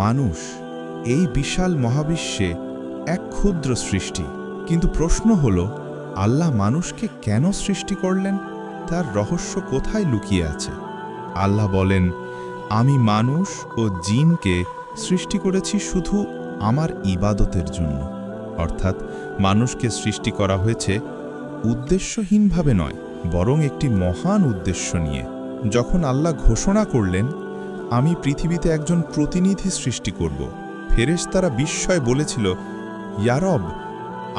মানুষ এই বিশাল মহাবিশ্বে এক ক্ষুদ্র সৃষ্টি, কিন্তু প্রশ্ন হল, আল্লাহ মানুষকে কেন সৃষ্টি করলেন? তার রহস্য কোথায় লুকিয়ে আছে? আল্লাহ বলেন, আমি মানুষ ও জিনকে সৃষ্টি করেছি শুধু আমার ইবাদতের জন্য। অর্থাৎ মানুষকে সৃষ্টি করা হয়েছে উদ্দেশ্যহীনভাবে নয়, বরং একটি মহান উদ্দেশ্য নিয়ে। যখন আল্লাহ ঘোষণা করলেন, আমি পৃথিবীতে একজন প্রতিনিধি সৃষ্টি করব, ফেরেশতারা বিস্ময়ে বলেছিল, ইয়া রব,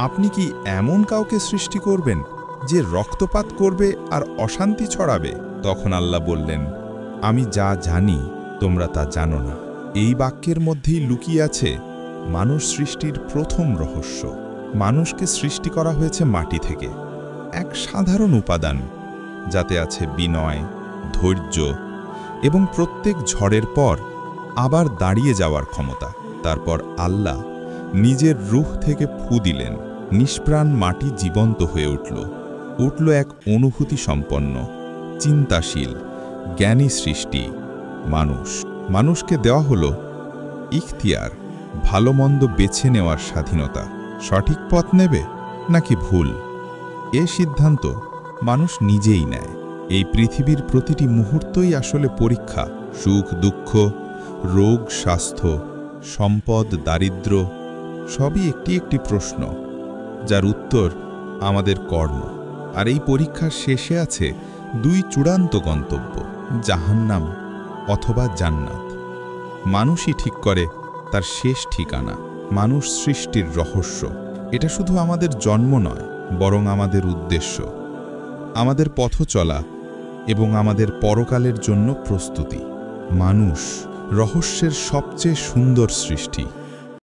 আপনি কি এমন কাউকে সৃষ্টি করবেন যে রক্তপাত করবে আর অশান্তি ছড়াবে? তখন আল্লাহ বললেন, আমি যা জানি তোমরা তা জানো না। এই বাক্যের মধ্যেই লুকিয়ে আছে মানুষ সৃষ্টির প্রথম রহস্য। মানুষকে সৃষ্টি করা হয়েছে মাটি থেকে, এক সাধারণ উপাদান, যাতে আছে বিনয়, ধৈর্য এবং প্রত্যেক ঝড়ের পর আবার দাঁড়িয়ে যাওয়ার ক্ষমতা। তারপর আল্লাহ নিজের রূহ থেকে ফু দিলেন, নিষ্প্রাণ মাটি জীবন্ত হয়ে উঠল এক অনুভূতি সম্পন্ন, চিন্তাশীল, জ্ঞানী সৃষ্টি মানুষ। মানুষকে দেওয়া হলো ইখতিয়ার, ভালো মন্দ বেছে নেওয়ার স্বাধীনতা। সঠিক পথ নেবে নাকি ভুল, এ সিদ্ধান্ত মানুষ নিজেই নেয়। এই পৃথিবীর প্রতিটি মুহূর্তই আসলে পরীক্ষা। সুখ দুঃখ, রোগ স্বাস্থ্য, সম্পদ দারিদ্র্য, সবই একটি একটি প্রশ্ন, যার উত্তর আমাদের কর্ম। আর এই পরীক্ষার শেষে আছে দুই চূড়ান্ত গন্তব্য, জাহান্নাম অথবা জান্নাত। মানুষই ঠিক করে তার শেষ ঠিকানা। মানুষ সৃষ্টির রহস্য, এটা শুধু আমাদের জন্ম নয়, বরং আমাদের উদ্দেশ্য, আমাদের পথ চলা এবং আমাদের পরকালের জন্য প্রস্তুতি। মানুষ রহস্যের সবচেয়ে সুন্দর সৃষ্টি।